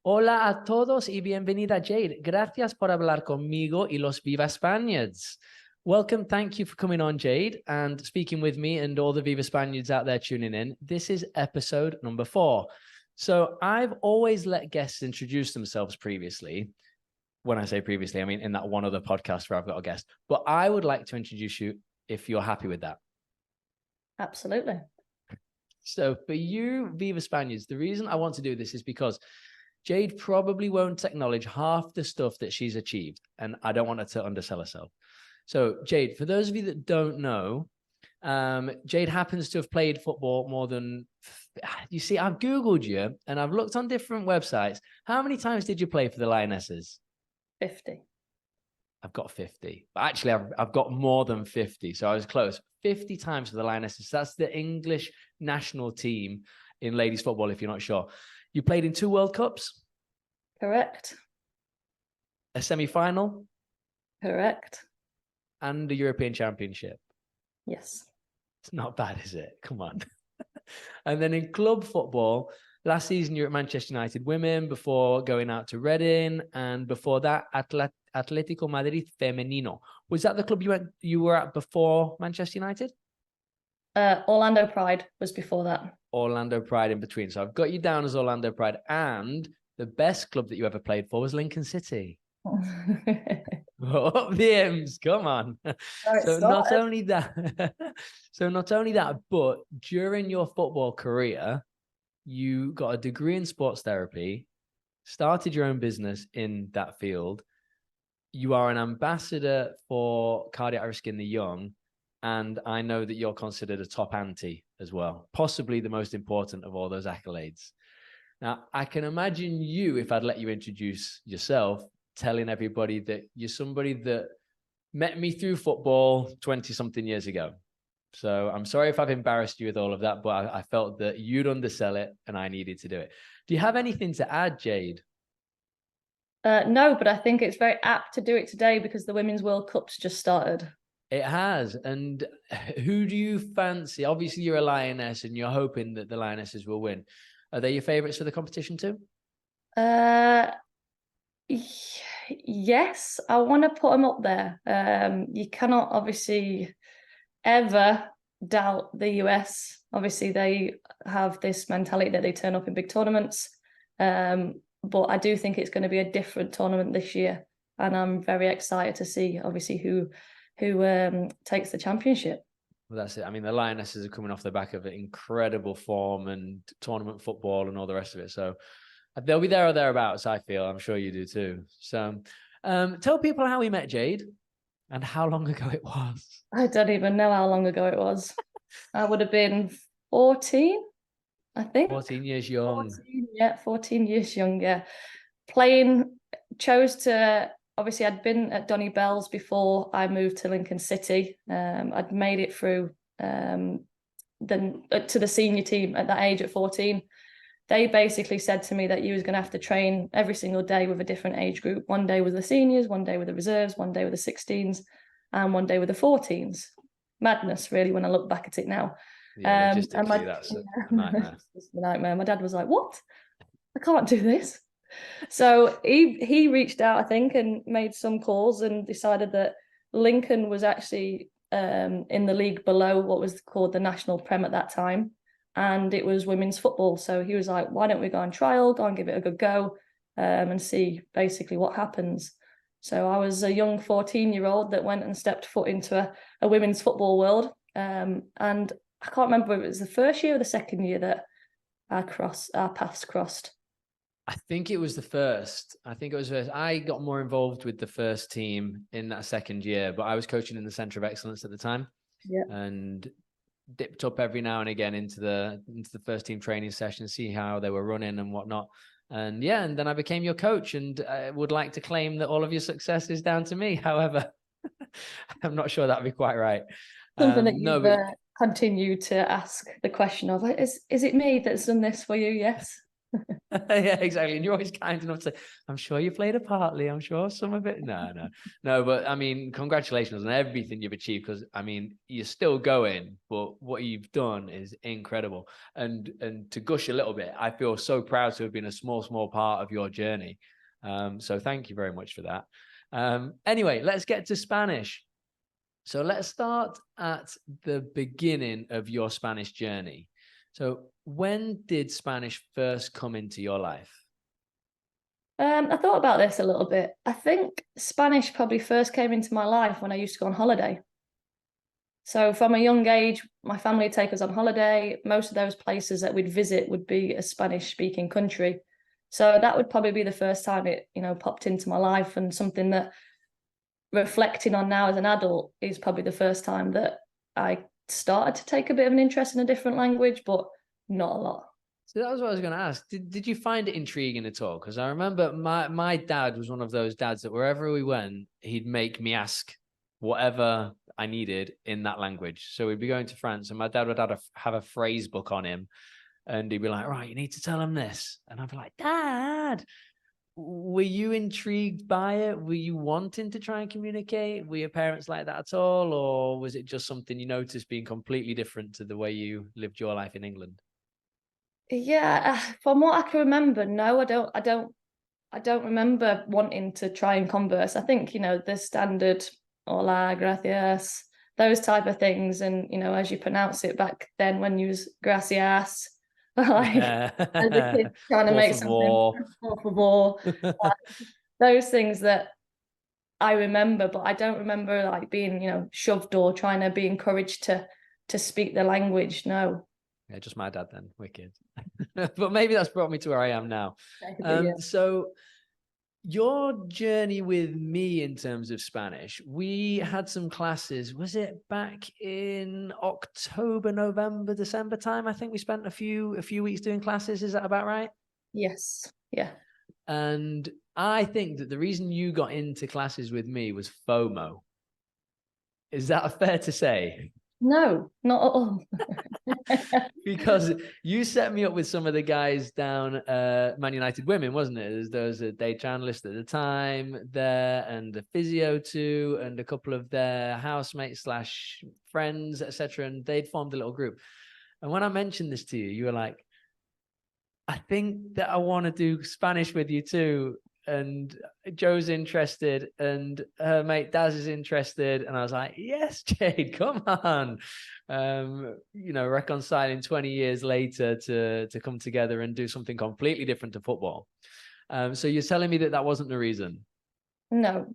Hola a todos y bienvenida, Jade. Gracias por hablar conmigo y los Viva Spaniards. Welcome, thank you for coming on, Jade, and speaking with me and all the Viva Spaniards out there tuning in. This is episode number 4. So I've always let guests introduce themselves previously. When I say previously, I mean in that one other podcast where I've got a guest. But I would like to introduce you if you're happy with that. Absolutely. So for you, Viva Spaniards, the reason I want to do this is because Jade probably won't acknowledge half the stuff that she's achieved, and I don't want her to undersell herself. So Jade, for those of you that don't know, Jade happens to have played football more than, you see, I've Googled you and I've looked on different websites. How many times did you play for the Lionesses? 50. I've got 50. But actually, I've got more than 50. So I was close. 50 times for the Lionesses. That's the English national team in ladies football, if you're not sure. You played in 2 World Cups? Correct. A semi-final? Correct. And a European Championship? Yes. It's not bad, is it? Come on. And then in club football, last season you were at Manchester United Women, before going out to Reading, and before that, Atletico Madrid Femenino. Was that the club you were at before Manchester United? Orlando Pride was before that. Orlando Pride in between. So I've got you down as Orlando Pride. And the best club that you ever played for was Lincoln City. Up the M's, come on. So not only that, but during your football career, you got a degree in sports therapy, started your own business in that field. You are an ambassador for cardiac risk in the young, and I know that you're considered a top auntie as well, possibly the most important of all those accolades. Now, I can imagine you, if I'd let you introduce yourself, telling everybody that you're somebody that met me through football 20-something years ago. So I'm sorry if I've embarrassed you with all of that, but I felt that you'd undersell it and I needed to do it. Do you have anything to add, Jade? No, but I think it's very apt to do it today because the Women's World Cup's just started. It has. And who do you fancy? Obviously, you're a Lioness and you're hoping that the Lionesses will win. Are they your favourites for the competition too? Yes, I want to put them up there. You cannot obviously ever doubt the US. Obviously, they have this mentality that they turn up in big tournaments. But I do think it's going to be a different tournament this year. And I'm very excited to see, obviously, who takes the championship. Well, that's it. I mean, the Lionesses are coming off the back of incredible form and tournament football and all the rest of it. So they'll be there or thereabouts, I feel. I'm sure you do too. So tell people how we met, Jade, and how long ago it was. I don't even know how long ago it was. I would have been 14, I think. 14 years young. 14 years young, yeah. Obviously, I'd been at Donny Bell's before I moved to Lincoln City. I'd made it through to the senior team at that age at 14. They basically said to me that you was going to have to train every single day with a different age group. One day with the seniors, one day with the reserves, one day with the 16s, and one day with the 14s. Madness, really, when I look back at it now. Yeah, logistically, that's a nightmare. It's a nightmare. My dad was like, "What? I can't do this." So he reached out, I think, and made some calls and decided that Lincoln was actually in the league below what was called the National Prem at that time, and it was women's football. So he was like, "Why don't we go on trial, go and give it a good go, and see basically what happens." So I was a young 14-year-old that went and stepped foot into a women's football world, and I can't remember if it was the first year or the second year that our paths crossed. I think it was the first. I got more involved with the first team in that second year, but I was coaching in the Centre of Excellence at the time. Yeah. And dipped up every now and again into the first team training session, see how they were running and whatnot. And yeah, and then I became your coach, and I would like to claim that all of your success is down to me. However, I'm not sure that'd be quite right. Something that you've continued to ask the question of, is it me that's done this for you? Yes. Yeah, exactly. And you're always kind enough to say, I'm sure you played a part, Lee. I'm sure some of it. No. But I mean, congratulations on everything you've achieved, because I mean, you're still going, but what you've done is incredible. And to gush a little bit, I feel so proud to have been a small part of your journey. So thank you very much for that. Anyway, let's get to Spanish. So let's start at the beginning of your Spanish journey. So when did Spanish first come into your life? I thought about this a little bit. I think Spanish probably first came into my life when I used to go on holiday. So from a young age, my family would take us on holiday. Most of those places that we'd visit would be a Spanish-speaking country. So that would probably be the first time it, popped into my life, and something that, reflecting on now as an adult, is probably the first time that I started to take a bit of an interest in a different language, but not a lot. So that was what I was going to ask. Did you find it intriguing at all? Because I remember my dad was one of those dads that wherever we went, he'd make me ask whatever I needed in that language. So we'd be going to France, and my dad would have a phrase book on him, and he'd be like, right, you need to tell him this. And I'd be like, Dad, were you intrigued by it? Were you wanting to try and communicate? Were your parents like that at all? Or was it just something you noticed being completely different to the way you lived your life in England? Yeah, from what I can remember, no, I don't remember wanting to try and converse. I think, the standard hola, gracias, those type of things. And, as you pronounce it back then when you was gracias, like Yeah. as a kid trying to make something, por favor, those things that I remember, but I don't remember like being, shoved or trying to be encouraged to speak the language. No. Yeah, just my dad then. Wicked. But maybe that's brought me to where I am now. Yeah. So your journey with me in terms of Spanish, we had some classes. Was it back in October, November, December time? I think we spent a few weeks doing classes. Is that about right? Yes. Yeah. And I think that the reason you got into classes with me was FOMO. Is that fair to say? No, not at all. Because you set me up with some of the guys down Man United Women, wasn't it? There was a data analyst at the time there, and a physio too, and a couple of their housemates / friends, etc. And they'd formed a little group. And when I mentioned this to you, you were like, I think that I want to do Spanish with you too. And Joe's interested, and her mate Daz is interested. And I was like, yes, Jade, come on. Reconciling 20 years later to come together and do something completely different to football. So you're telling me that wasn't the reason? No,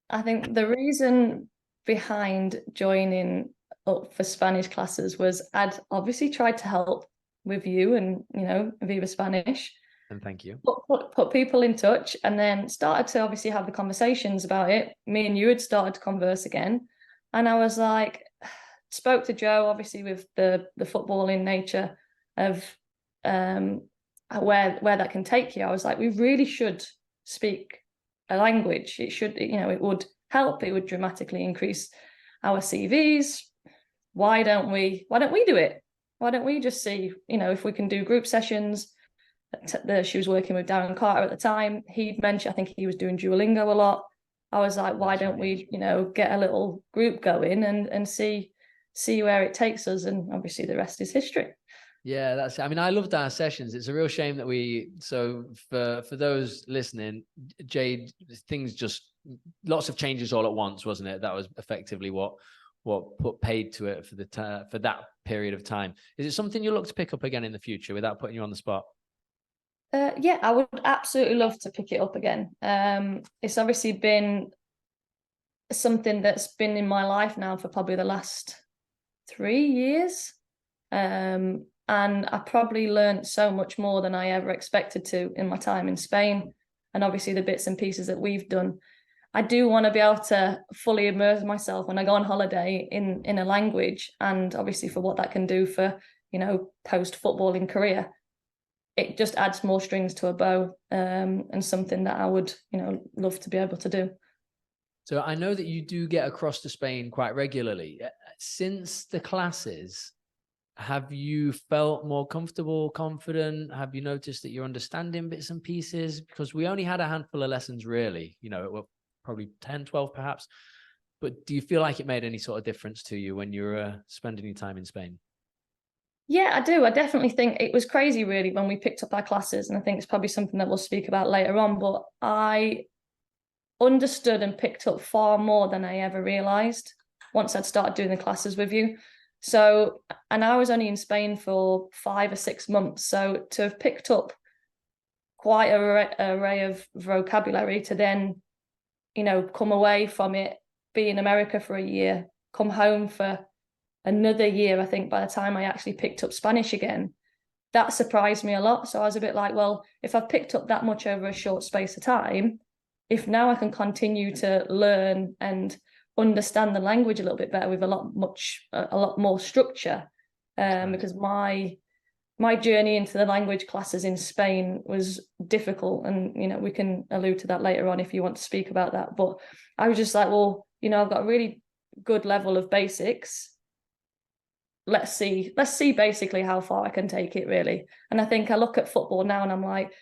I think the reason behind joining up for Spanish classes was I'd obviously tried to help with you and, Viva Spanish. And thank you. Put people in touch, and then started to obviously have the conversations about it. Me and you had started to converse again. And I was like, spoke to Joe, obviously, with the footballing nature of where that can take you. I was like, we really should speak a language. It should, it would help. It would dramatically increase our CVs. Why don't we do it? Why don't we just see, if we can do group sessions? She was working with Darren Carter at the time. He'd mentioned, I think he was doing Duolingo a lot. I was like, why don't we, get a little group going and see where it takes us? And obviously the rest is history. Yeah, I loved our sessions. It's a real shame that so for those listening, Jade, lots of changes all at once, wasn't it? That was effectively what put paid to it for that period of time. Is it something you look to pick up again in the future without putting you on the spot? Yeah, I would absolutely love to pick it up again. It's obviously been something that's been in my life now for probably the last 3 years. And I probably learned so much more than I ever expected to in my time in Spain. And obviously the bits and pieces that we've done. I do want to be able to fully immerse myself when I go on holiday in a language, and obviously for what that can do for, post-footballing career. It just adds more strings to a bow, and something that I would, love to be able to do. So I know that you do get across to Spain quite regularly. Since the classes, Have you felt more comfortable, confident? Have you noticed that you're understanding bits and pieces? Because we only had a handful of lessons, really, well, probably 10, 12 perhaps. But do you feel like it made any sort of difference to you when you were spending your time in Spain? Yeah, I do. I definitely think it was crazy, really, when we picked up our classes. And I think it's probably something that we'll speak about later on. But I understood and picked up far more than I ever realized once I'd started doing the classes with you. So, and I was only in Spain for 5 or 6 months. So to have picked up quite an array of vocabulary to then, come away from it, be in America for a year, come home for another year, I think by the time I actually picked up Spanish again, that surprised me a lot. So I was a bit like, well, if I've picked up that much over a short space of time, if now I can continue to learn and understand the language a little bit better with a lot more structure, because my journey into the language classes in Spain was difficult, and we can allude to that later on if you want to speak about that. But I was just like, well, I've got a really good level of basics. Let's see basically how far I can take it, really. And I think I look at football now and I'm like,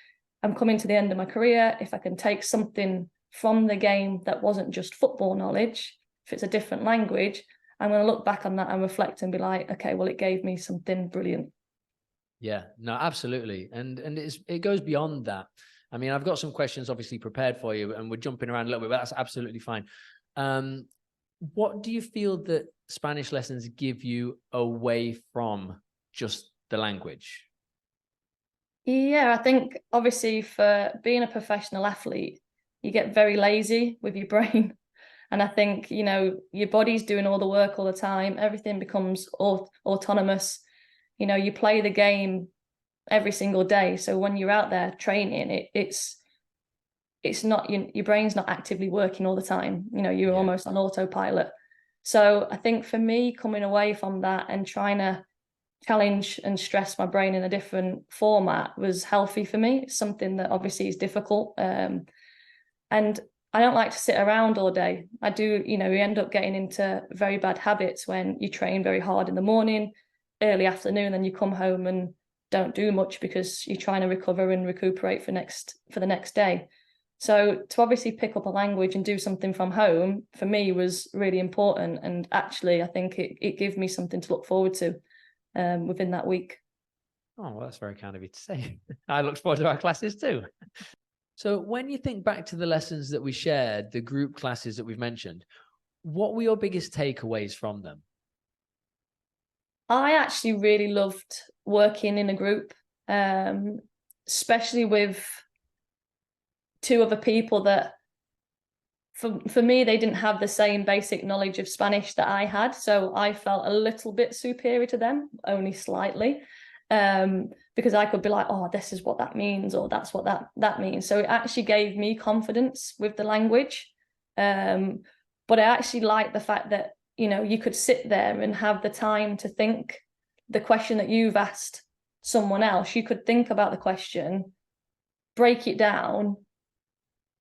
I'm coming to the end of my career. If I can take something from the game that wasn't just football knowledge, if it's a different language, I'm going to look back on that and reflect and be like, okay, well, it gave me something brilliant. Yeah, no, absolutely. And it goes beyond that. I mean, I've got some questions obviously prepared for you, and we're jumping around a little bit, but that's absolutely fine. What do you feel that Spanish lessons give you away from just the language? Yeah, I think obviously for being a professional athlete, you get very lazy with your brain. And I think, your body's doing all the work all the time. Everything becomes autonomous. You play the game every single day. So when you're out there training, it's not, your brain's not actively working all the time. You're almost on autopilot. So I think for me, coming away from that and trying to challenge and stress my brain in a different format was healthy for me. It's something that obviously is difficult. And I don't like to sit around all day. I do, you end up getting into very bad habits when you train very hard in the morning, early afternoon, then you come home and don't do much because you're trying to recover and recuperate for the next day. So to obviously pick up a language and do something from home for me was really important. And actually, I think it gave me something to look forward to within that week. Oh, well, that's very kind of you to say. I look forward to our classes too. So when you think back to the lessons that we shared, the group classes that we've mentioned, what were your biggest takeaways from them? I actually really loved working in a group, especially with 2 other people that, for me, they didn't have the same basic knowledge of Spanish that I had. So I felt a little bit superior to them, only slightly, because I could be like, oh, this is what that means, or that's what that means. So it actually gave me confidence with the language. But I actually like the fact that, you could sit there and have the time to think the question that you've asked someone else. You could think about the question, break it down,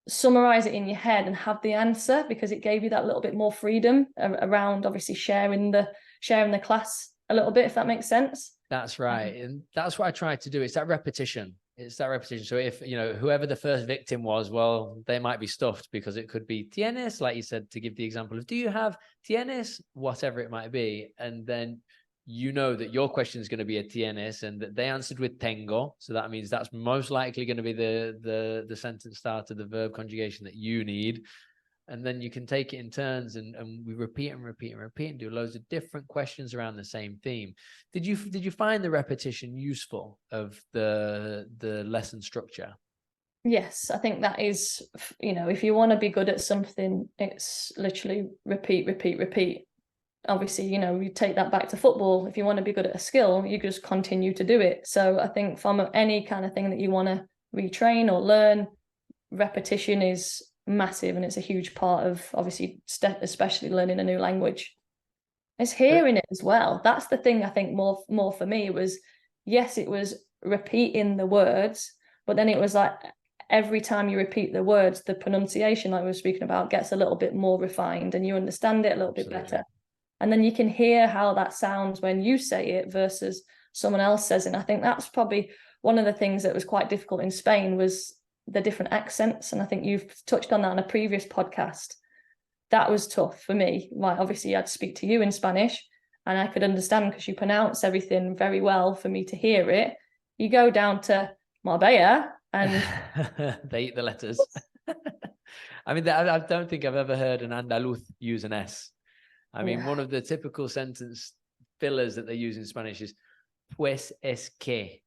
summarize it in your head and have the answer, because it gave you that little bit more freedom around obviously sharing the class a little bit, if that makes sense. That's right. And that's what I tried to do. It's that repetition. So if, whoever the first victim was, well, they might be stuffed because it could be tienes, like you said, to give the example of, do you have tienes, whatever it might be. And then that your question is going to be a tienes and that they answered with tengo. So that means that's most likely going to be the sentence starter, the verb conjugation that you need. And then you can take it in turns and we repeat and do loads of different questions around the same theme. Did you find the repetition useful of the lesson structure? Yes, I think that is, if you want to be good at something, it's literally repeat. Obviously, you take that back to football. If you want to be good at a skill, you just continue to do it. So I think from any kind of thing that you want to retrain or learn, repetition is massive, and it's a huge part of obviously especially learning a new language. It's hearing it as well. That's the thing I think more for me was, yes, it was repeating the words, but then it was like every time you repeat the words, the pronunciation, like we were speaking about, gets a little bit more refined and you understand it a little bit better. And then you can hear how that sounds when you say it versus someone else says it. And I think that's probably one of the things that was quite difficult in Spain was the different accents. And I think you've touched on that on a previous podcast. That was tough for me. Like, obviously, I had to speak to you in Spanish and I could understand because you pronounce everything very well for me to hear it. You go down to Marbella and they eat the letters. I mean, I don't think I've ever heard an Andaluz use an S. I mean, one of the typical sentence fillers that they use in Spanish is pues es que,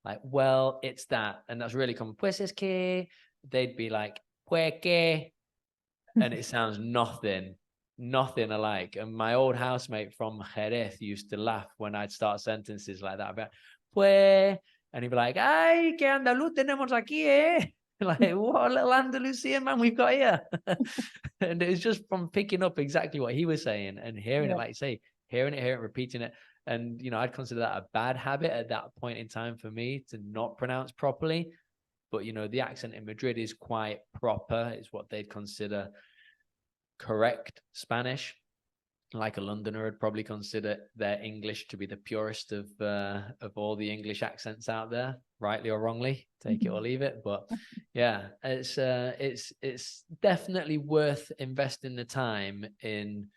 like, well, it's that. And that's really common. Pues es que, they'd be like, pues que, and it sounds nothing alike. And my old housemate from Jerez used to laugh when I'd start sentences like that. About, pues, and he'd be like, ay, que andaluz tenemos aquí, eh? Like, what a little Andalusian man we've got here. And it was just from picking up exactly what he was saying and hearing it, like you say, hearing it, repeating it. And, you know, I'd consider that a bad habit at that point in time for me to not pronounce properly. But, you know, the accent in Madrid is quite proper. It's what they'd consider correct Spanish. Like a Londoner would probably consider their English to be the purest of all the English accents out there, rightly or wrongly, take it or leave it. But yeah, it's definitely worth investing the time in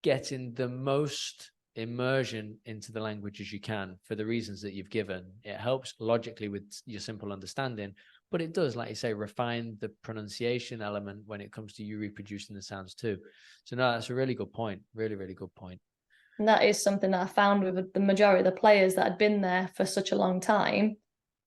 getting the most immersion into the language as you can for the reasons that you've given. It helps logically with your simple understanding, but it does, like you say, refine the pronunciation element when it comes to you reproducing the sounds too. So no, that's a really good point. Really, really good point. And that is something that I found with the majority of the players that had been there for such a long time.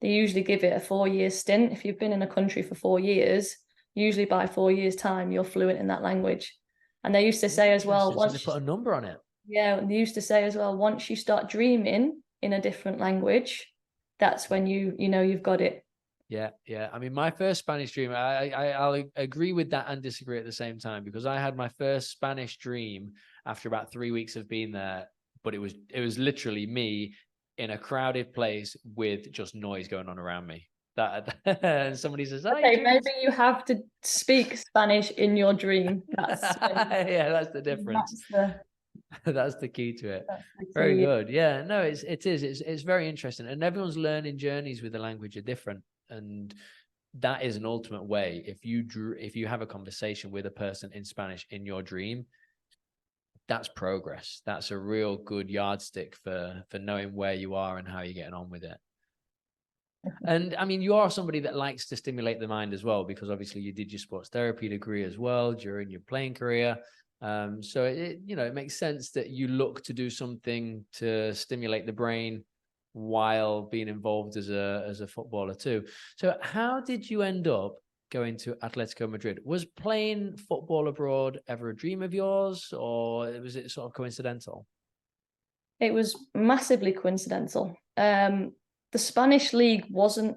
They usually give it a 4-year stint. If you've been in a country for 4 years, usually by 4 years' time, you're fluent in that language. And they used to say as well, once they put a number on it. Yeah, and they used to say as well, once you start dreaming in a different language, that's when you know you've got it. Yeah. I mean, my first Spanish dream, I'll agree with that and disagree at the same time, because I had my first Spanish dream after about 3 weeks of being there, but it was literally me in a crowded place with just noise going on around me. And somebody says, oh, okay, maybe you have to speak Spanish in your dream. That's that's the difference. That's the key to it. Very good. Yeah, no, it's very interesting, and everyone's learning journeys with the language are different, and that is an ultimate way. If you have a conversation with a person in Spanish in your dream, that's progress. That's a real good yardstick for knowing where you are and how you're getting on with it. And I mean, you are somebody that likes to stimulate the mind as well, because obviously you did your sports therapy degree as well during your playing career. So it makes sense that you look to do something to stimulate the brain while being involved as a footballer too. So how did you end up going to Atletico Madrid? Was playing football abroad ever a dream of yours, or was it sort of coincidental? It was massively coincidental. The Spanish league wasn't,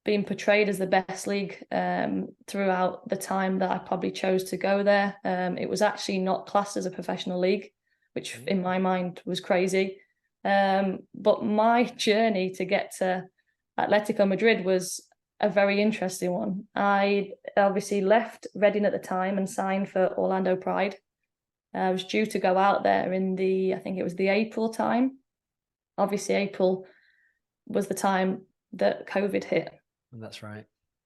being portrayed as the best league throughout the time that I probably chose to go there. It was actually not classed as a professional league, which in my mind was crazy. But my journey to get to Atletico Madrid was a very interesting one. I obviously left Reading at the time and signed for Orlando Pride. I was due to go out there in I think it was the April time. Obviously, April was the time that COVID hit. That's right.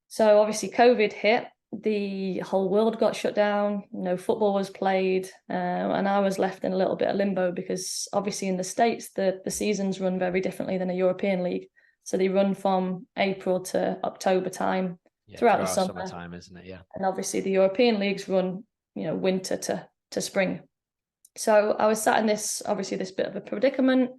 So obviously COVID hit, the whole world got shut down, no football was played, and I was left in a little bit of limbo, because obviously in the States, the seasons run very differently than a European league. So they run from April to October time, throughout the summertime, isn't it? Yeah. And obviously the European leagues run, winter to spring. So I was sat in this bit of a predicament,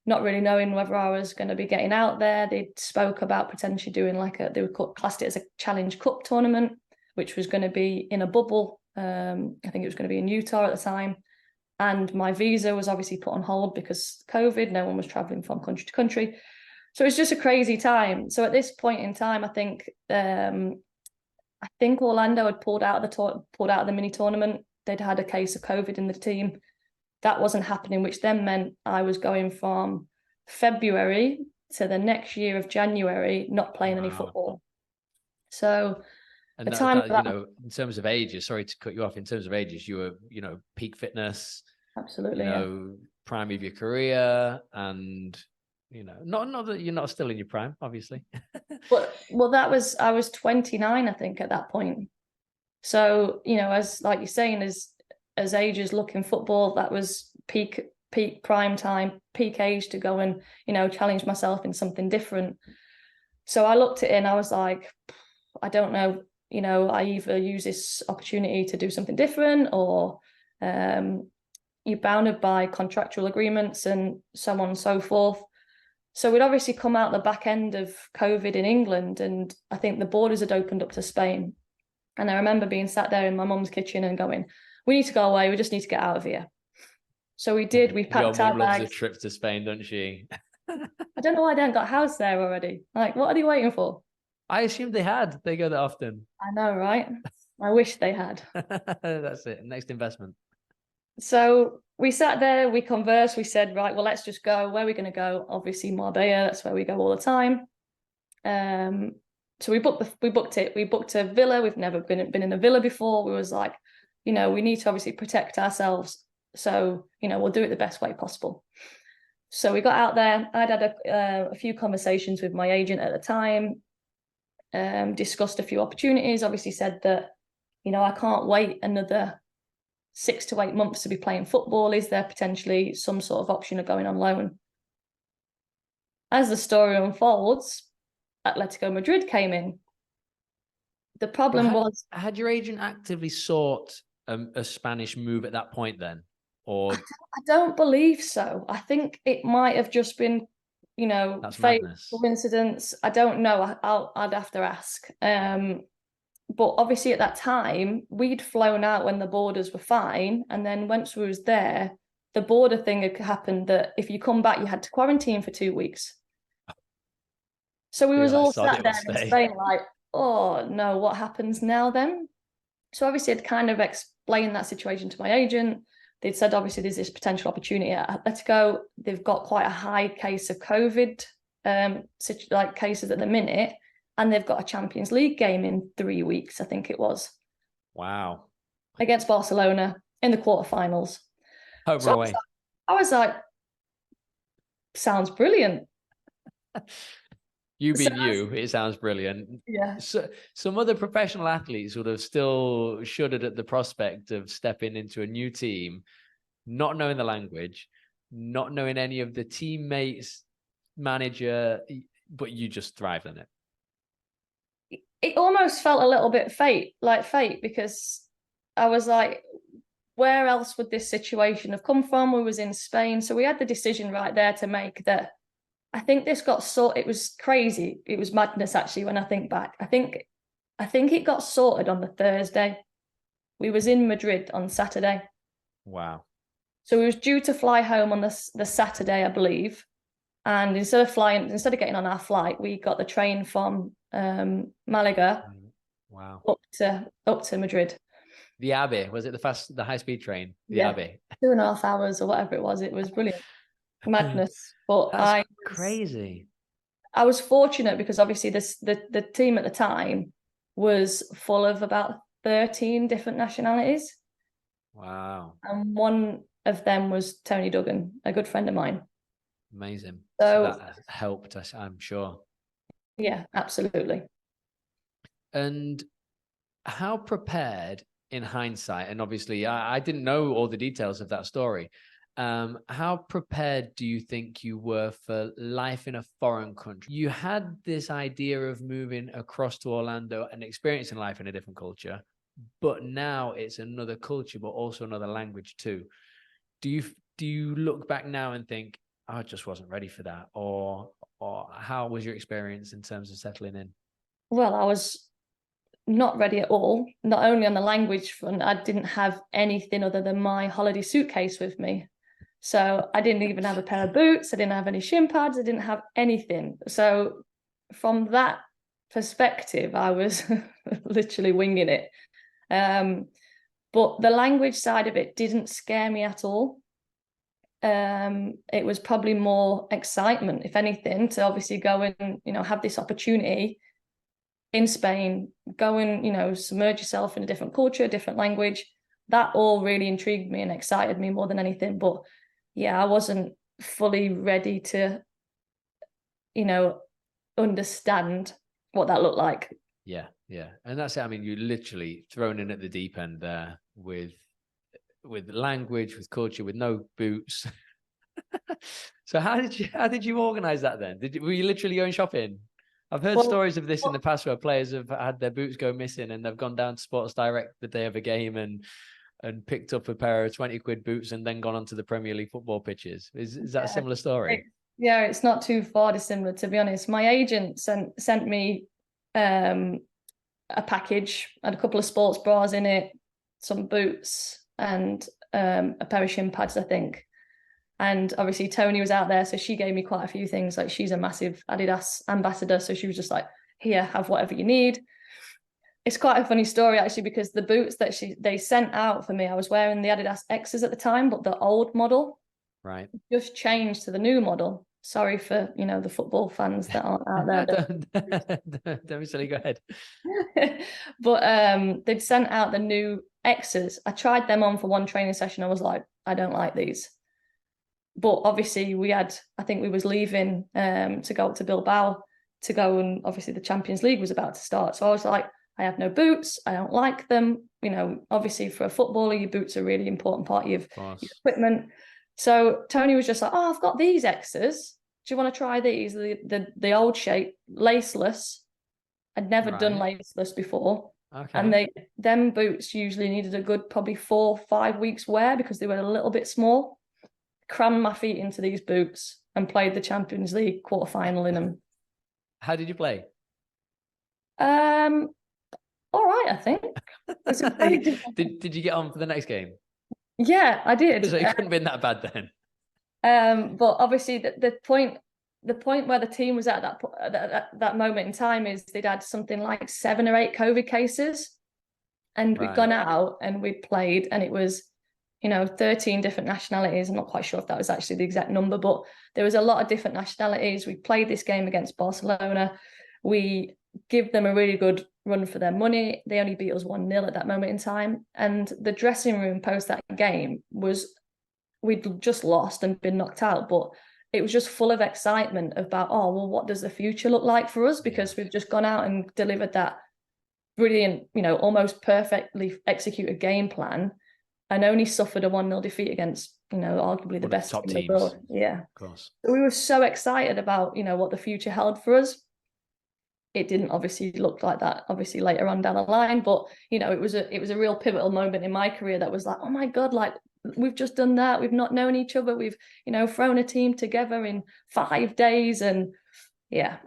not really knowing whether I was going to be getting out there. They spoke about potentially doing they would classed it as a Challenge Cup tournament, which was going to be in a bubble. I think it was going to be in Utah at the time. And my visa was obviously put on hold because COVID, no one was traveling from country to country. So it was just a crazy time. So at this point in time, I think Orlando had pulled out of the mini tournament. They'd had a case of COVID in the team. That wasn't happening, which then meant I was going from February to the next year of January, not playing any football. So And in terms of ages, sorry to cut you off, in terms of ages, you were, peak fitness, absolutely, prime of your career, and, not that you're not still in your prime, obviously. But I was 29, I think, at that point. So, as like you're saying, as ages look in football, that was peak prime time, peak age to go and, challenge myself in something different. So I looked at it and I was like, I don't know, I either use this opportunity to do something different, or you're bounded by contractual agreements and so on and so forth. So we'd obviously come out the back end of COVID in England, and I think the borders had opened up to Spain. And I remember being sat there in my mum's kitchen and going, we need to go away. We just need to get out of here. So we did. We packed our bags. Your mum loves a trip to Spain, doesn't she? I don't know why they haven't got a house there already. Like, what are they waiting for? I assumed they had. They go that often. I know, right? I wish they had. That's it. Next investment. So we sat there, we conversed, we said, right, well, let's just go. Where are we going to go? Obviously, Marbella. That's where we go all the time. So we booked it. We booked a villa. We've never been in a villa before. We was like, we need to obviously protect ourselves. So, we'll do it the best way possible. So we got out there. I'd had a few conversations with my agent at the time, discussed a few opportunities, obviously said that, I can't wait another 6 to 8 months to be playing football. Is there potentially some sort of option of going on loan? As the story unfolds, Atletico Madrid came in. The problem was... Had your agent actively sought a Spanish move at that point then? Or I don't believe so. I think it might have just been, fate, coincidence. I don't know. I'd have to ask. But obviously at that time, we'd flown out when the borders were fine. And then once we was there, the border thing had happened that if you come back, you had to quarantine for 2 weeks. So we was all sat there in Spain like, oh no, what happens now then? So obviously I'd kind of explained that situation to my agent. They'd said, obviously, there's this potential opportunity at Atletico. They've got quite a high case of COVID cases at the minute. And they've got a Champions League game in 3 weeks, I think it was. Wow. Against Barcelona in the quarterfinals. Home or away? I was like, sounds brilliant. It sounds brilliant. Yeah. So some other professional athletes would have still shuddered at the prospect of stepping into a new team, not knowing the language, not knowing any of the teammates, manager, but you just thrived on it. It almost felt a little bit fate, because I was like, where else would this situation have come from? We was in Spain. So we had the decision right there to make that. I think this got sorted. It was crazy. It was madness, actually, when I think back. I think it got sorted on the Thursday. We was in Madrid on Saturday. Wow. So we was due to fly home on the Saturday, I believe. And instead of getting on our flight, we got the train from Malaga. Wow. Up to Madrid. The AVE, was it the high-speed train? The AVE. 2.5 hours or whatever it was. It was brilliant. Madness. But that's crazy. I was fortunate because obviously the team at the time was full of about 13 different nationalities. Wow. And one of them was Tony Duggan, a good friend of mine. Amazing. So that helped us, I'm sure. Yeah, absolutely. And how prepared, in hindsight, and obviously I didn't know all the details of that story, how prepared do you think you were for life in a foreign country? You had this idea of moving across to Orlando and experiencing life in a different culture, but now it's another culture, but also another language too. Do you look back now and think, I just wasn't ready for that? Or how was your experience in terms of settling in? Well, I was not ready at all. Not only on the language front, I didn't have anything other than my holiday suitcase with me. So I didn't even have a pair of boots. I didn't have any shin pads. I didn't have anything. So from that perspective, I was literally winging it. But the language side of it didn't scare me at all. It was probably more excitement, if anything, to obviously go and, have this opportunity in Spain, go and, you know, submerge yourself in a different culture, different language. That all really intrigued me and excited me more than anything. But yeah, I wasn't fully ready to, you know, understand what that looked like. Yeah, yeah. And that's it. I mean, you're literally thrown in at the deep end there with language, with culture, with no boots. So how did you organize that then? Were you literally going shopping? I've heard stories of this in the past where players have had their boots go missing and they've gone down to Sports Direct the day of a game and picked up a pair of 20 quid boots and then gone onto the Premier League football pitches. Is that a similar story? It's not too far dissimilar, to be honest. My agent sent me a package, had a couple of sports bras in it, some boots, and a pair of shin pads, I think. And obviously Tony was out there, so she gave me quite a few things. Like, she's a massive Adidas ambassador, so she was just like, here, have whatever you need. It's quite a funny story, actually, because the boots that they sent out for me, I was wearing the Adidas X's at the time, but the old model, right, just changed to the new model. Sorry for, you know, the football fans that aren't out there. Don't be silly, go ahead. But they'd sent out the new X's. I tried them on for one training session. I was like, I don't like these. But obviously I think we was leaving to go up to Bilbao to go, and obviously the Champions League was about to start. So I was like, I have no boots. I don't like them. You know, obviously for a footballer, your boots are a really important part of your equipment. So Tony was just like, oh, I've got these X's. Do you want to try these? The old shape, laceless. I'd never done laceless before. Okay. And them boots usually needed a good probably 4 or 5 weeks wear because they were a little bit small. Crammed my feet into these boots and played the Champions League quarterfinal in them. How did you play? All right, I think. Did you get on for the next game? Yeah, I did. So it couldn't have been that bad then. But obviously the point where the team was at that moment in time is they'd had something like 7 or 8 COVID cases, and we'd gone out and we'd played, and it was, you know, 13 different nationalities. I'm not quite sure if that was actually the exact number, but there was a lot of different nationalities. We played this game against Barcelona. We give them a really good run for their money. They only beat us 1-0 at that moment in time. And the dressing room post that game was, we'd just lost and been knocked out, but it was just full of excitement about, oh, well, what does the future look like for us? Because we've just gone out and delivered that brilliant, you know, almost perfectly executed game plan, and only suffered a 1-0 defeat against, you know, arguably the best top team in teams. the world. Yeah, of course. We were so excited about, you know, what the future held for us. It didn't obviously look like that, obviously later on down the line, but you know, it was a real pivotal moment in my career that was like, oh my God, like we've just done that. We've not known each other. We've, you know, thrown a team together in 5 days, and yeah.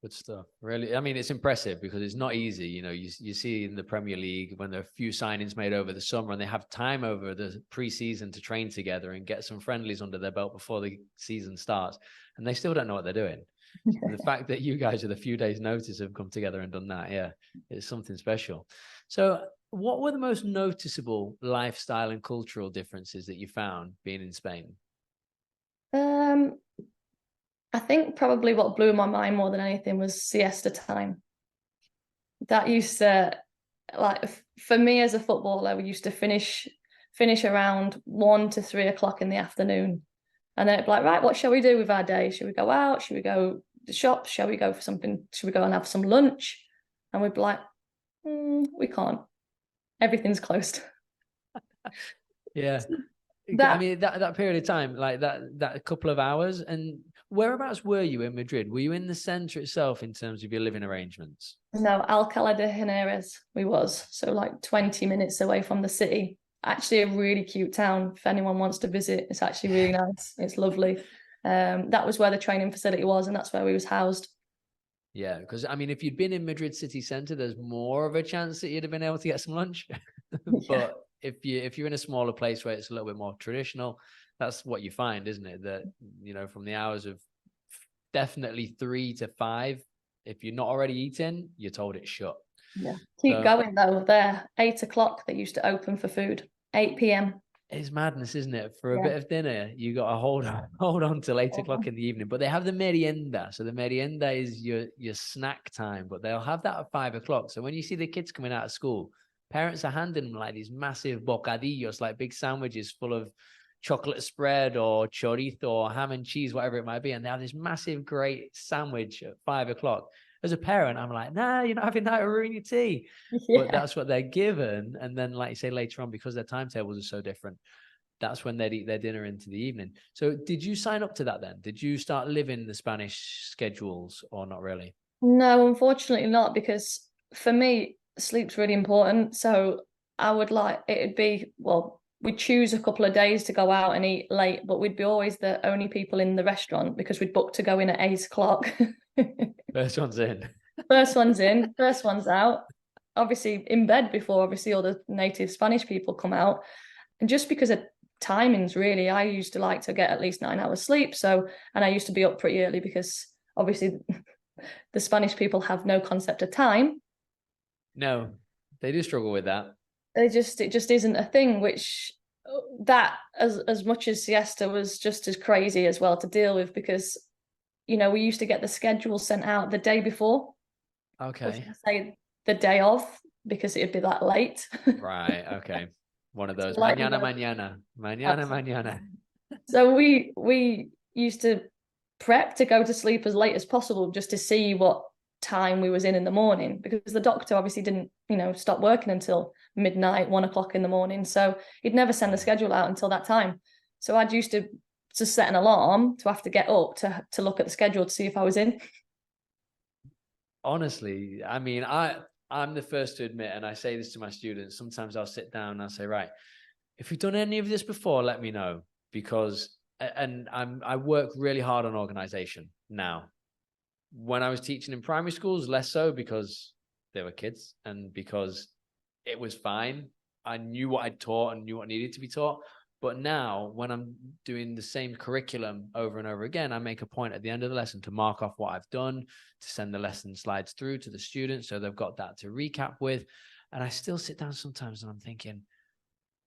Good stuff. Really, I mean, it's impressive because it's not easy. You know, you see in the Premier League when there are a few signings made over the summer and they have time over the pre-season to train together and get some friendlies under their belt before the season starts, and they still don't know what they're doing. The fact that you guys with a few days' notice have come together and done that, yeah, it's something special. So, what were the most noticeable lifestyle and cultural differences that you found being in Spain? I think probably what blew my mind more than anything was siesta time. That used to, like, for me as a footballer, we used to finish around 1 to 3 o'clock in the afternoon. And then it'd be like, right, what shall we do with our day? Should we go out? Should we go to the shops? Shall we go for something? Should we go and have some lunch? And we'd be like, we can't. Everything's closed. Yeah. I mean, that period of time, like that couple of hours. And whereabouts were you in Madrid? Were you in the centre itself in terms of your living arrangements? No, Alcalá de Henares we was. So like 20 minutes away from the city. Actually a really cute town. If anyone wants to visit, it's actually really nice. It's lovely. That was where the training facility was, and that's where we was housed. Yeah, because I mean, if you'd been in Madrid city centre, there's more of a chance that you'd have been able to get some lunch. But if you're in a smaller place where it's a little bit more traditional, that's what you find, isn't it? That, you know, from the hours of definitely 3 to 5, if you're not already eating, you're told it's shut. Yeah. Keep going though. There, 8 o'clock they used to open for food. 8 p.m. It's madness, isn't it? For a Yeah. bit of dinner, you got to hold on till 8 o'clock in the evening. But they have the merienda. So the merienda is your snack time, but they'll have that at 5 o'clock. So when you see the kids coming out of school, parents are handing them like these massive bocadillos, like big sandwiches full of chocolate spread or chorizo or ham and cheese, whatever it might be. And they have this massive, great sandwich at 5 o'clock. As a parent, I'm like, nah, you're not having that, or ruin your tea. Yeah. But that's what they're given. And then, like you say, later on, because their timetables are so different, that's when they'd eat their dinner into the evening. So did you sign up to that then? Did you start living the Spanish schedules or not really? No, unfortunately not, because for me, sleep's really important. So I would like it'd be, well, we'd choose a couple of days to go out and eat late, but we'd be always the only people in the restaurant because we'd booked to go in at 8 o'clock. First one's in. First one's in, first one's out. Obviously in bed before obviously all the native Spanish people come out. And just because of timings, really, I used to like to get at least 9 hours sleep. So, and I used to be up pretty early because obviously the Spanish people have no concept of time. No, they do struggle with that. It just isn't a thing, which that as much as siesta was just as crazy as well to deal with, because we used to get the schedule sent out the day before. Okay. Say the day of, because it'd be that late. Right. Okay. One of those. Like, mañana. So we used to prep to go to sleep as late as possible just to see what time we was in the morning, because the doctor obviously didn't stop working until midnight, 1 o'clock in the morning, so he'd never send the schedule out until that time. So I'd used to set an alarm to have to get up to look at the schedule to see if I was in. Honestly, I mean, I'm the first to admit, and I say this to my students, sometimes I'll sit down and I'll say, right, if you've done any of this before, let me know, because I work really hard on organization now. When I was teaching in primary schools, less so, because they were kids and because it was fine. I knew what I'd taught and knew what needed to be taught. But now when I'm doing the same curriculum over and over again, I make a point at the end of the lesson to mark off what I've done, to send the lesson slides through to the students so they've got that to recap with. And I still sit down sometimes and I'm thinking,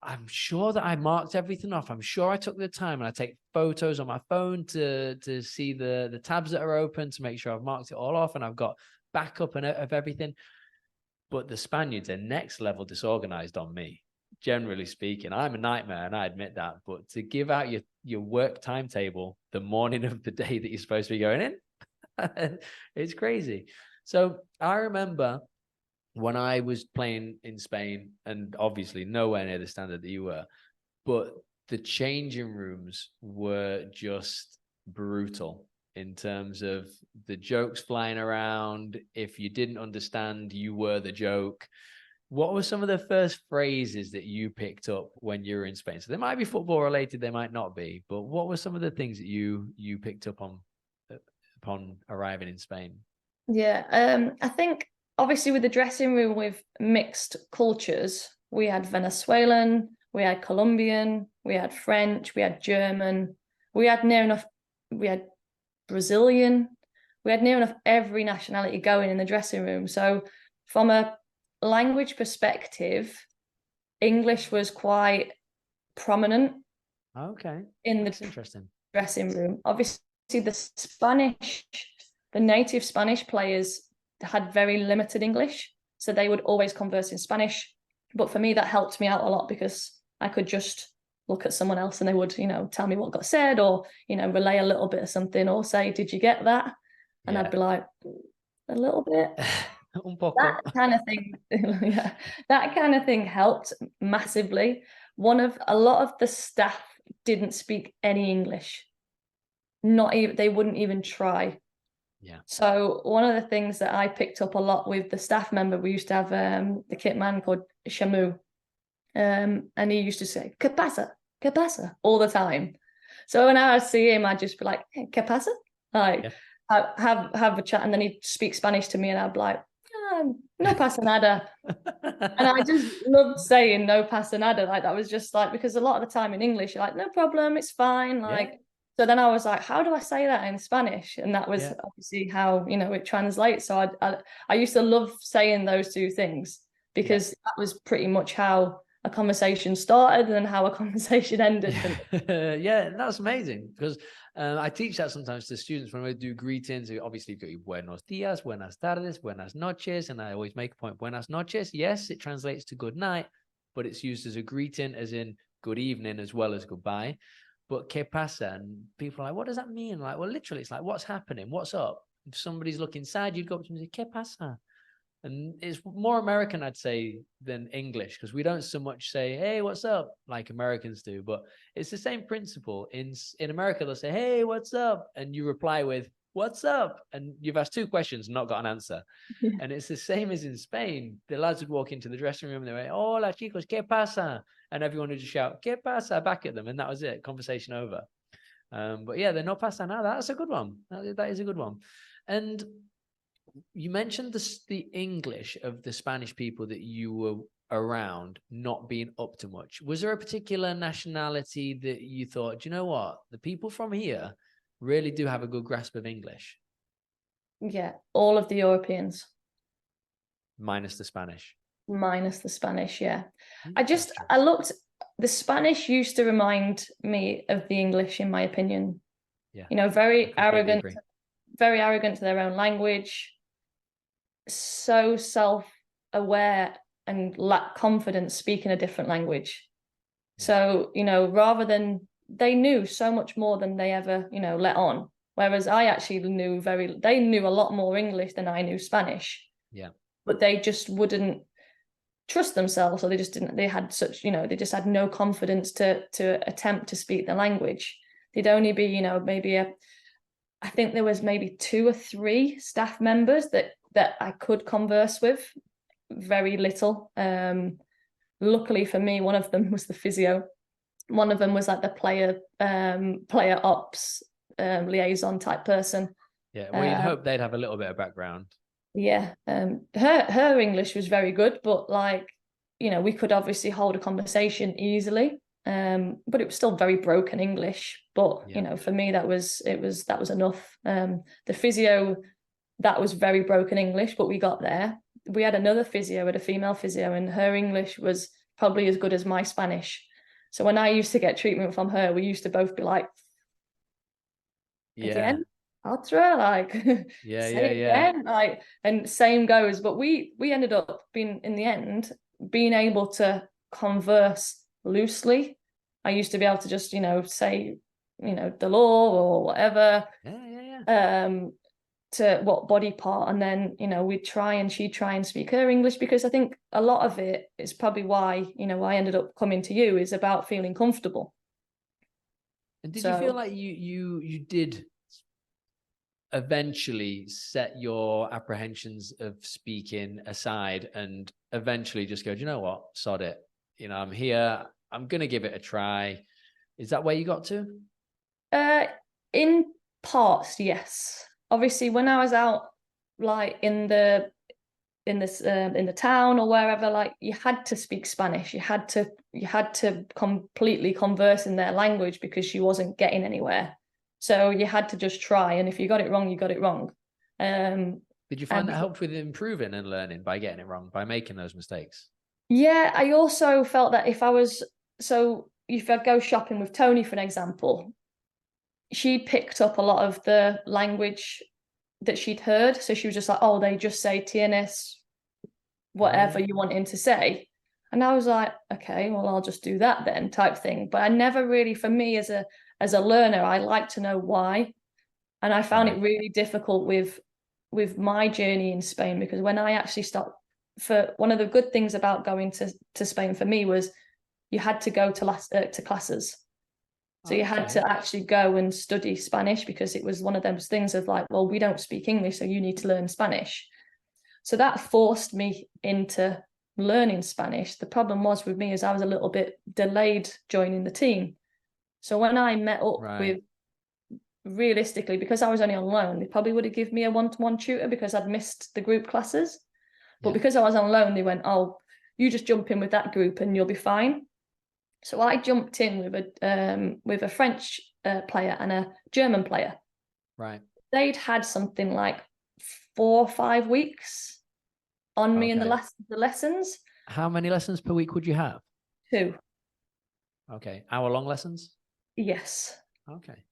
I'm sure that I marked everything off. I'm sure I took the time, and I take photos on my phone to see the tabs that are open to make sure I've marked it all off and I've got backup of everything. But the Spaniards are next level disorganized on me. Generally speaking, I'm a nightmare, and I admit that. But to give out your work timetable the morning of the day that you're supposed to be going in, it's crazy. So I remember when I was playing in Spain, and obviously nowhere near the standard that you were, but the changing rooms were just brutal in terms of the jokes flying around. If you didn't understand, you were the joke. What were some of the first phrases that you picked up when you were in Spain? So they might be football related, they might not be, but what were some of the things that you picked up on upon arriving in Spain? Yeah, I think obviously with the dressing room with mixed cultures, we had Venezuelan, we had Colombian, we had French, we had German, we had Brazilian, we had near enough every nationality going in the dressing room. So from a language perspective, English was quite prominent. Okay. In That's interesting. Dressing room. Obviously the native Spanish players had very limited English, so they would always converse in Spanish. But for me, that helped me out a lot because I could just look at someone else and they would, tell me what got said, or, relay a little bit of something, or say, did you get that? And I'd be like, a little bit. That kind of thing, yeah, that kind of thing helped massively. A lot of the staff didn't speak any English. Not even, they wouldn't even try. Yeah. So one of the things that I picked up a lot with the staff member, we used to have the kit man called Shamu, and he used to say "¿Qué pasa? ¿Qué pasa?" all the time. So when I would see him, I'd just be like, hey, "¿Qué pasa?" Like, have a chat, and then he'd speak Spanish to me, and I'd be like, "No pasa nada." And I just loved saying "no pasa nada." Like, that was just like, because a lot of the time in English, you're like, "No problem, it's fine." Like. So then I was like, how do I say that in Spanish? And that was obviously how, it translates. So I used to love saying those two things, because that was pretty much how a conversation started and how a conversation ended. Yeah, that's amazing, because I teach that sometimes to students when we do greetings. Obviously, you've got your buenos dias, buenas tardes, buenas noches, and I always make a point, buenas noches. Yes, it translates to good night, but it's used as a greeting, as in good evening as well as goodbye. But ¿qué pasa? And people are like, what does that mean? Like, well, literally, it's like, what's happening? What's up? If somebody's looking sad, you'd go up to them and say, ¿qué pasa? And it's more American, I'd say, than English, because we don't so much say, hey, what's up, like Americans do. But it's the same principle. In America, they'll say, hey, what's up? And you reply with, what's up? And you've asked 2 questions and not got an answer. Yeah. And it's the same as in Spain. The lads would walk into the dressing room and they were, hola, chicos, ¿qué pasa? And everyone would just shout, ¿qué pasa? Back at them. And that was it. Conversation over. But yeah, the no pasa nada. That's a good one. That is a good one. And you mentioned the English of the Spanish people that you were around not being up to much. Was there a particular nationality that you thought, do you know what? The people from here really do have a good grasp of English? Yeah, all of the Europeans. Minus the Spanish. Minus the Spanish, yeah. I looked, the Spanish used to remind me of the English, in my opinion. Yeah. You know, very arrogant to their own language, so self-aware and lack confidence speaking a different language. So, you know, rather than, they knew so much more than they ever, you know, let on. Whereas I actually they knew a lot more English than I knew Spanish. Yeah. But they just wouldn't trust themselves, or they just didn't, they had such, you know, they just had no confidence to attempt to speak the language. They'd only be, you know, maybe I think there was maybe 2 or 3 staff members that I could converse with, very little. Luckily for me, one of them was the physio. One of them was like the player ops liaison type person. Yeah, well, you'd hope they'd have a little bit of background. Yeah, her English was very good, but like, you know, we could obviously hold a conversation easily. But it was still very broken English. But yeah, you know, for me that was enough. The physio, that was very broken English, but we got there. We had another physio, a female physio, and her English was probably as good as my Spanish. So when I used to get treatment from her, we used to both be like, again, ultra, like, say again, like, and same goes. But we ended up being, in the end, being able to converse loosely. I used to be able to just, you know, say, you know, the law or whatever, to what body part, and then, you know, she'd try and speak her English, because I think a lot of it is probably why, you know, I ended up coming to you, is about feeling comfortable. And did you feel like you did eventually set your apprehensions of speaking aside and eventually just go, do you know what, sod it, you know, I'm here, I'm gonna give it a try? Is that where you got to? In parts, yes. Obviously, when I was out, like in the town or wherever, like, you had to speak Spanish. You had to completely converse in their language, because you wasn't getting anywhere. So you had to just try, and if you got it wrong, you got it wrong. Did you find that helped with improving and learning by getting it wrong, by making those mistakes? Yeah, I also felt that if I go shopping with Tony, for an example, she picked up a lot of the language that she'd heard. So she was just like, oh, they just say tienes, whatever you want him to say. And I was like, okay, well, I'll just do that then, type thing. But I never really, for me as a learner, I like to know why. And I found it really difficult with my journey in Spain, because when I actually stopped, for one of the good things about going to Spain for me was you had to go to classes. So you had to actually go and study Spanish, because it was one of those things of like, well, we don't speak English, so you need to learn Spanish. So that forced me into learning Spanish. The problem was with me is I was a little bit delayed joining the team. So when I met up with, realistically, because I was only on loan, they probably would have given me a one-to-one tutor, because I'd missed the group classes. But because I was on loan, they went, oh, you just jump in with that group and you'll be fine. So I jumped in with a French player and a German player. Right. They'd had something like 4 or 5 weeks on me in the lessons. How many lessons per week would you have? 2. Okay. Hour-long lessons? Yes. Okay.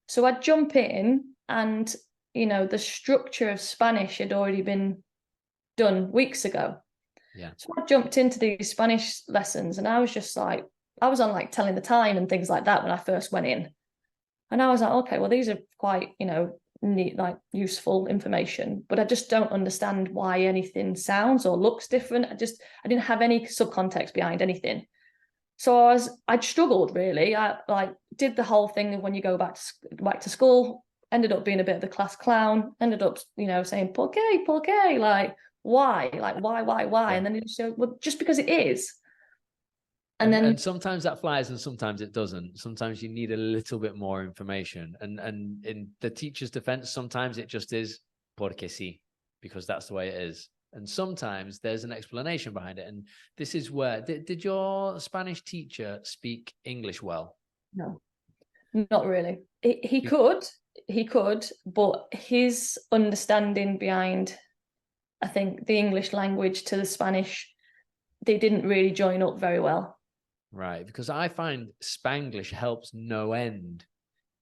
So I'd jump in and, the structure of Spanish had already been done weeks ago. Yeah. So I jumped into these Spanish lessons and I was just like, I was on like telling the time and things like that when I first went in. And I was like, okay, well, these are quite, neat, like useful information, but I just don't understand why anything sounds or looks different. I didn't have any subcontext behind anything. So I'd struggled really. I like did the whole thing when you go back to school, ended up being a bit of the class clown, ended up, saying, por qué, like, why? Yeah. And then it showed, well, just because it is. And sometimes that flies and sometimes it doesn't. Sometimes you need a little bit more information. And in the teacher's defense, sometimes it just is porque sí, because that's the way it is. And sometimes there's an explanation behind it. And this is where, did your Spanish teacher speak English well? No, not really. He could, but his understanding behind, I think, the English language to the Spanish, they didn't really join up very well. Right, because I find Spanglish helps no end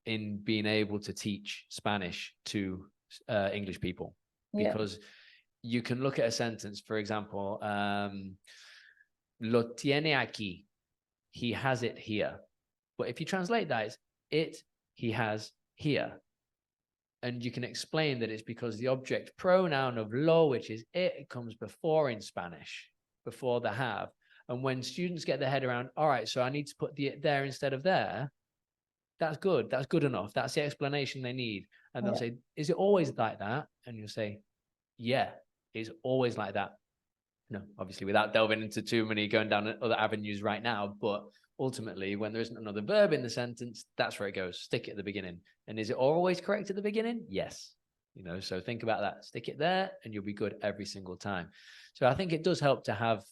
in being able to teach Spanish to English people, because you can look at a sentence, for example, lo tiene aquí, he has it here. But if you translate that, it's he has here. And you can explain that it's because the object pronoun of lo, which is it, comes before in Spanish, before the have. And when students get their head around, all right, so I need to put the it there instead of there, that's good. That's good enough. That's the explanation they need. And they'll say, is it always like that? And you'll say, yeah, it's always like that. No, obviously, without delving into too many, going down other avenues right now. But ultimately, when there isn't another verb in the sentence, that's where it goes. Stick it at the beginning. And is it always correct at the beginning? Yes. So think about that. Stick it there and you'll be good every single time. So I think it does help to have,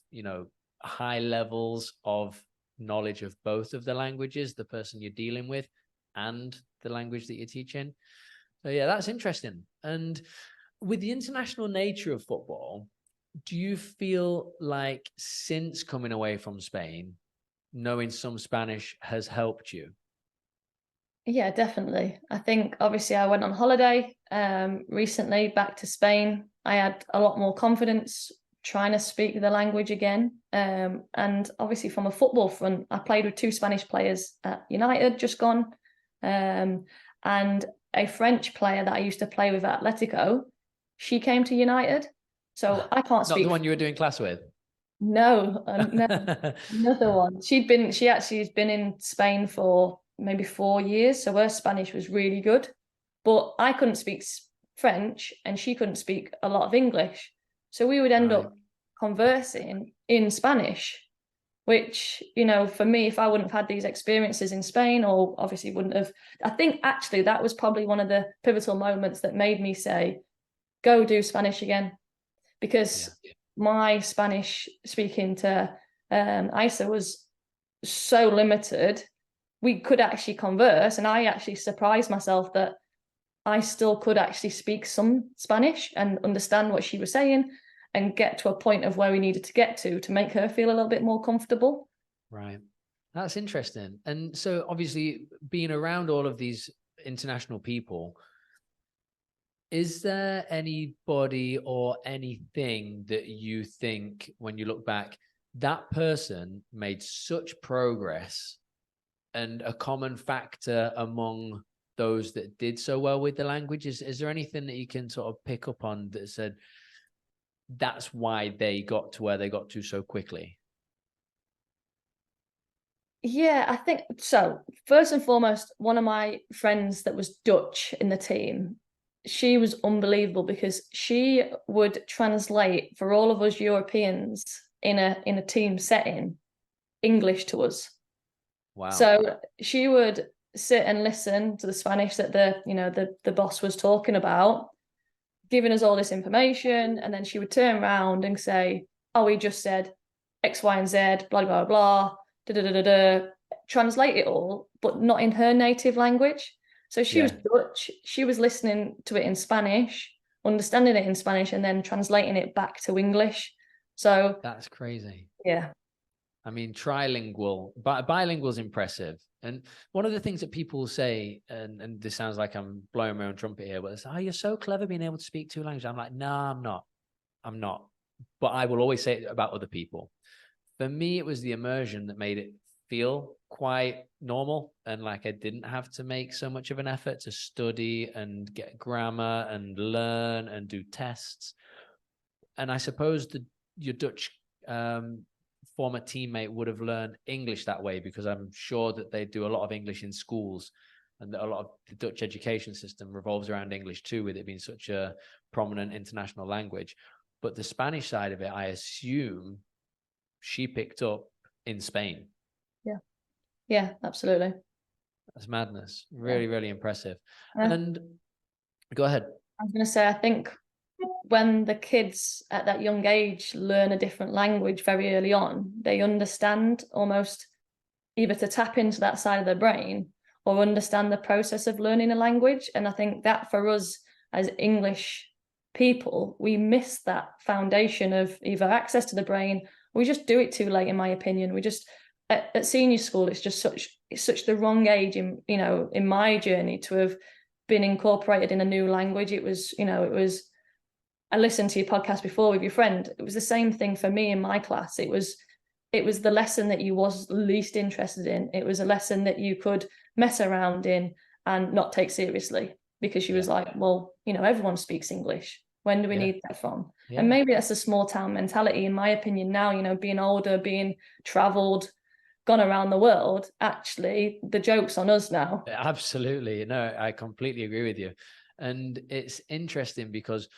high levels of knowledge of both of the languages, the person you're dealing with and the language that you're teaching. So yeah, that's interesting. And with the international nature of football, do you feel like since coming away from Spain, knowing some Spanish has helped you? Yeah, definitely. I think obviously I went on holiday recently back to Spain. I had a lot more confidence trying to speak the language again. And obviously from a football front, I played with 2 Spanish players at United, just gone. And a French player that I used to play with at Atletico, she came to United. So I can't speak. Not the one you were doing class with? No, no, another one. She actually has been in Spain for maybe 4 years. So her Spanish was really good, but I couldn't speak French and she couldn't speak a lot of English. So we would end up conversing in Spanish, which, for me, if I wouldn't have had these experiences in Spain, or obviously wouldn't have, I think actually that was probably one of the pivotal moments that made me say, go do Spanish again. Because my Spanish speaking to Isa was so limited, we could actually converse. And I actually surprised myself that I still could actually speak some Spanish and understand what she was saying and get to a point of where we needed to get to make her feel a little bit more comfortable. Right. That's interesting. And so obviously being around all of these international people, is there anybody or anything that you think when you look back, that person made such progress and a common factor among those that did so well with the language? Is there anything that you can sort of pick up on that said that's why they got to where they got to so quickly? Yeah, I think so. First and foremost, one of my friends that was Dutch in the team, she was unbelievable because she would translate for all of us Europeans in a team setting English to us. Wow. So she would sit and listen to the Spanish that the boss was talking about, giving us all this information, and then she would turn around and say, "Oh, he just said X, Y, and Z, blah blah blah, da da da da," translate it all, but not in her native language. So she was Dutch. She was listening to it in Spanish, understanding it in Spanish, and then translating it back to English. So that's crazy. Yeah. I mean, trilingual, bilingual is impressive. And one of the things that people say, and this sounds like I'm blowing my own trumpet here, but it's, oh, you're so clever being able to speak 2 languages. I'm like, no, I'm not. I'm not. But I will always say it about other people. For me, it was the immersion that made it feel quite normal, and like I didn't have to make so much of an effort to study and get grammar and learn and do tests. And I suppose your Dutch former teammate would have learned English that way, because I'm sure that they do a lot of English in schools, and that a lot of the Dutch education system revolves around English too, with it being such a prominent international language. But the Spanish side of it, I assume she picked up in Spain. Yeah, absolutely. That's madness. Really, really impressive. Yeah. And go ahead. I was going to say, I think when the kids at that young age learn a different language very early on, they understand almost either to tap into that side of their brain or understand the process of learning a language. And I think that for us as English people, we miss that foundation of either access to the brain, or we just do it too late, in my opinion. We just, at senior school, it's just such the wrong age in my journey to have been incorporated in a new language. It was, I listened to your podcast before with your friend. It was the same thing for me in my class. It was the lesson that you was least interested in. It was a lesson that you could mess around in and not take seriously, because she was like, well, everyone speaks English. When do we need that from? And maybe that's a small town mentality, in my opinion now, being older, being traveled, gone around the world. Actually, the joke's on us now. Absolutely. No, I completely agree with you. And it's interesting because,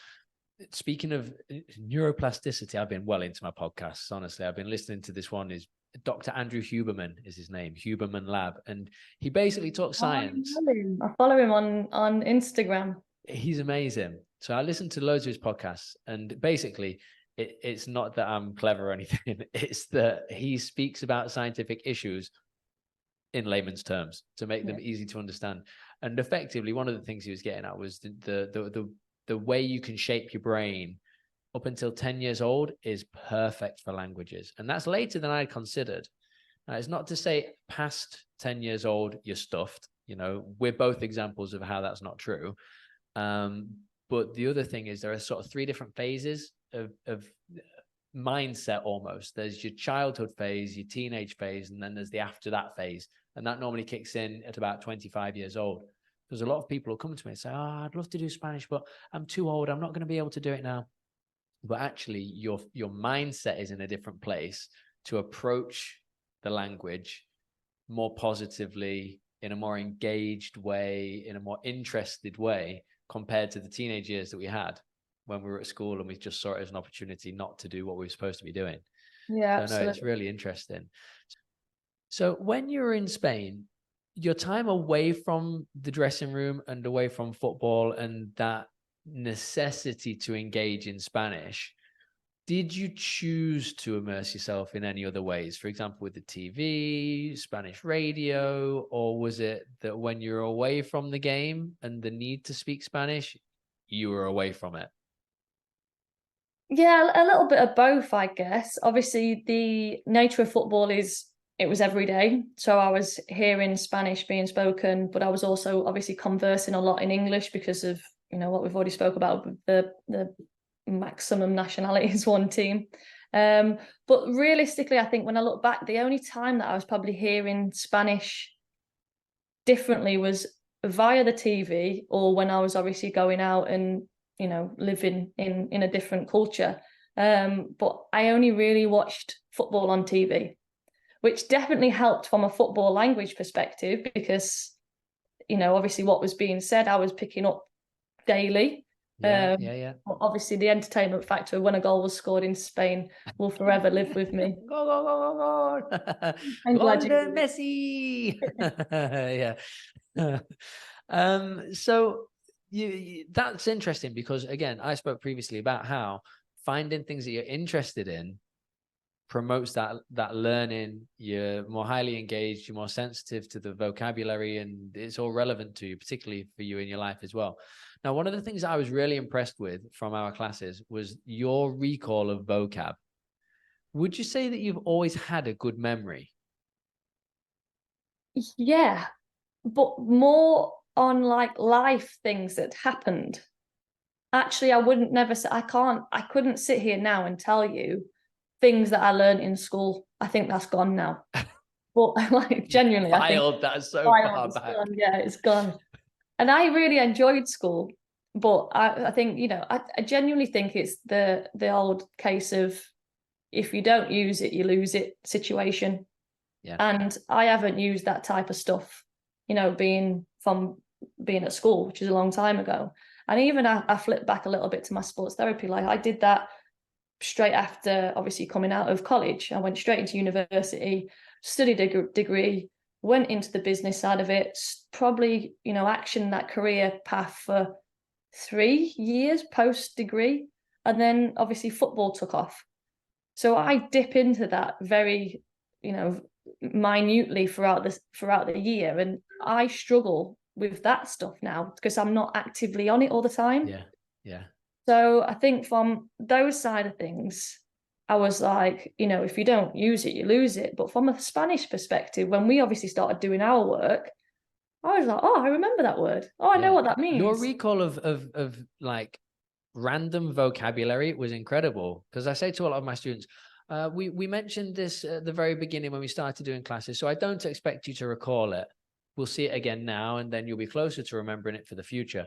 speaking of neuroplasticity, I've been well into my podcasts. Honestly, I've been listening to this one. Is Dr. Andrew Huberman is his name, Huberman Lab, and he basically talks science. I follow him on Instagram. He's amazing. So I listen to loads of his podcasts, and basically, it's not that I'm clever or anything. It's that he speaks about scientific issues in layman's terms to make them easy to understand. And effectively, one of the things he was getting at was the way you can shape your brain up until 10 years old is perfect for languages. And that's later than I considered. Now, it's not to say past 10 years old, you're stuffed. We're both examples of how that's not true. But the other thing is there are sort of 3 different phases of mindset almost. There's your childhood phase, your teenage phase, and then there's the after that phase. And that normally kicks in at about 25 years old. Because a lot of people will come to me and say, oh, I'd love to do Spanish, but I'm too old. I'm not going to be able to do it now. But actually, your mindset is in a different place to approach the language more positively, in a more engaged way, in a more interested way, compared to the teenage years that we had when we were at school and we just saw it as an opportunity not to do what we were supposed to be doing. Yeah, so absolutely. No, it's really interesting. So when you were in Spain, your time away from the dressing room and away from football and that necessity to engage in Spanish, did you choose to immerse yourself in any other ways? For example, with the TV, Spanish radio, or was it that when you're away from the game and the need to speak Spanish, you were away from it? Yeah, a little bit of both, I guess. Obviously, the nature of football is it was every day. So I was hearing Spanish being spoken, but I was also obviously conversing a lot in English because of, what we've already spoke about, the maximum nationalities one team. But realistically, I think when I look back, the only time that I was probably hearing Spanish differently was via the TV, or when I was obviously going out and living in a different culture. But I only really watched football on TV, which definitely helped from a football language perspective, because obviously what was being said I was picking up daily. Yeah. Obviously the entertainment factor when a goal was scored in Spain will forever live with me. Go. Golden Messi. So that's interesting, because again, I spoke previously about how finding things that you're interested in promotes that learning. You're more highly engaged, you're more sensitive to the vocabulary, and it's all relevant to you, particularly for you in your life as well. Now, one of the things I was really impressed with from our classes was your recall of vocab. Would you say that you've always had a good memory? Yeah, but more on like life things that happened. Actually, I wouldn't never say, I couldn't sit here now and tell you things that I learned in school. I think that's gone now. But like genuinely, I think That's so far back. gone. Yeah, it's gone. And I really enjoyed school, but I think, you know, I genuinely think it's the old case of if you don't use it, you lose it situation. Yeah. And I haven't used that type of stuff, you know, being at school, which is a long time ago. And even I flipped back a little bit to my sports therapy. Like I did that straight after obviously coming out of college. I went straight into university, studied a degree, went into the business side of it, probably, you know, actioned that career path for 3 years post degree. And then obviously football took off. So I dip into that very, you know, minutely throughout the year. And I struggle with that stuff now because I'm not actively on it all the time. Yeah. Yeah. So I think from those side of things, I was like, you know, if you don't use it, you lose it. But from a Spanish perspective, when we obviously started doing our work, I was like, oh, I remember that word. Oh, I know what that means. Your recall of like random vocabulary was incredible, because I say to a lot of my students, we mentioned this at the very beginning when we started doing classes, so I don't expect you to recall it. We'll see it again now, and then you'll be closer to remembering it for the future.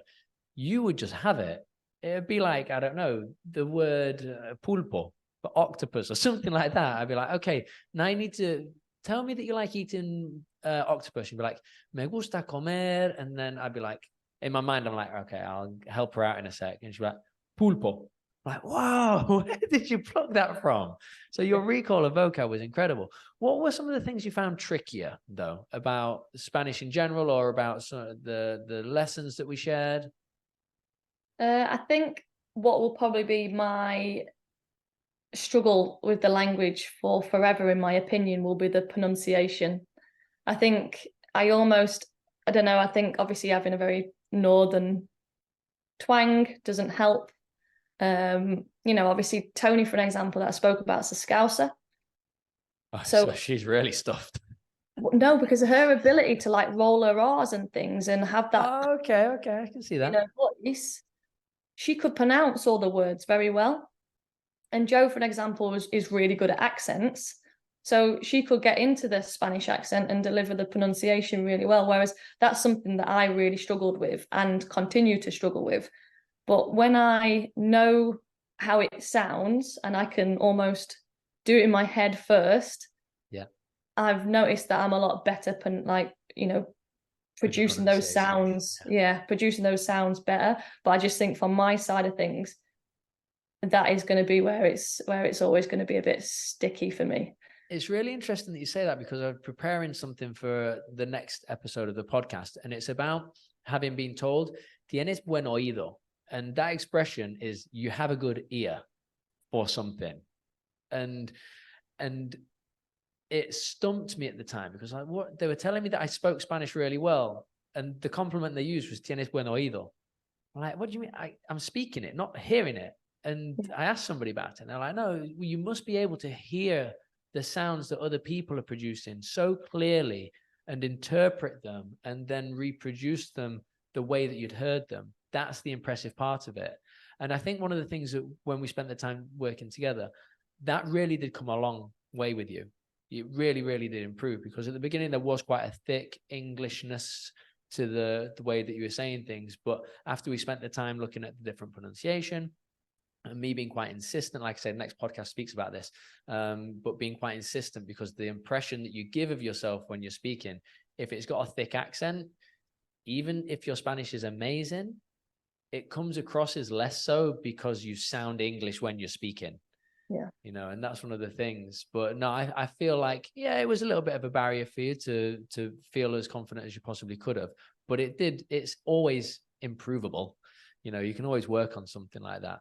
You would just have it. It'd be like, I don't know, the word pulpo, but octopus or something like that. I'd be like, okay, now you need to tell me that you like eating octopus. You'd be like, me gusta comer. And then I'd be like, in my mind, I'm like, okay, I'll help her out in a sec. And she'd be like, pulpo. I'm like, wow, where did you pluck that from? So your recall of vocab was incredible. What were some of the things you found trickier, though, about Spanish in general, or about some of the lessons that we shared? I think what will probably be my struggle with the language for forever, in my opinion, will be the pronunciation. I think I don't know, I think obviously having a very northern twang doesn't help. You know, obviously Tony, for an example, that I spoke about, is a Scouser. Oh, so she's really stuffed. No, because of her ability to like roll her R's and things and have that. Oh, okay, I can see that. You know, voice. She could pronounce all the words very well. And Joe, for an example, is really good at accents. So she could get into the Spanish accent and deliver the pronunciation really well. Whereas that's something that I really struggled with and continue to struggle with. But when I know how it sounds and I can almost do it in my head first, yeah, I've noticed that I'm a lot better, you know, producing those sounds. Yeah, producing those sounds better. But I just think from my side of things, that is going to be where it's always going to be a bit sticky for me. It's really interesting that you say that, because I'm preparing something for the next episode of the podcast, and it's about having been told tienes buen oído, and that expression is you have a good ear for something, and it stumped me at the time, because what they were telling me that I spoke Spanish really well, and the compliment they used was tienes buen oído. I'm like, what do you mean? I'm speaking it, not hearing it. And I asked somebody about it, and they're like, no, you must be able to hear the sounds that other people are producing so clearly and interpret them and then reproduce them the way that you'd heard them. That's the impressive part of it. And I think one of the things that when we spent the time working together, that really did come a long way with you. It really, really did improve, because at the beginning there was quite a thick Englishness to the way that you were saying things. But after we spent the time looking at the different pronunciation, and me being quite insistent, like I said, next podcast speaks about this, but being quite insistent, because the impression that you give of yourself when you're speaking, if it's got a thick accent, even if your Spanish is amazing, it comes across as less so because you sound English when you're speaking. Yeah. You know, and that's one of the things. But no, I feel like, yeah, it was a little bit of a barrier for you to feel as confident as you possibly could have. But it's always improvable. You know, you can always work on something like that.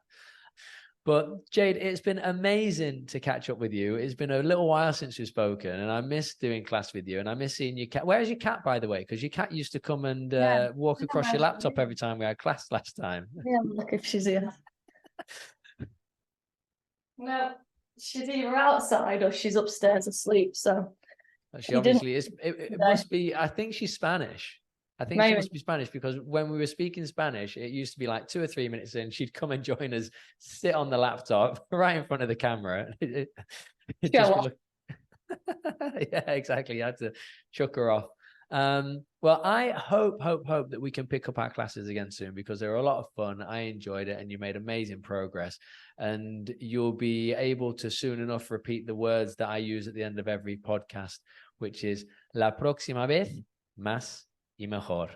But Jade, it's been amazing to catch up with you. It's been a little while since we've spoken, and I miss doing class with you, and I miss seeing your cat. Where is your cat, by the way? Because your cat used to come and walk across your laptop every time we had class last time. Yeah, look if she's here. No, she's either outside or she's upstairs asleep. So she obviously is. It must be. I think she's Spanish. I think she must be Spanish, because when we were speaking Spanish, it used to be like 2 or 3 minutes in, she'd come and join us, sit on the laptop right in front of the camera. Yeah, exactly. You had to chuck her off. Well, I hope that we can pick up our classes again soon, because they were a lot of fun. I enjoyed it, and you made amazing progress. And you'll be able to soon enough repeat the words that I use at the end of every podcast, which is la próxima vez más y mejor.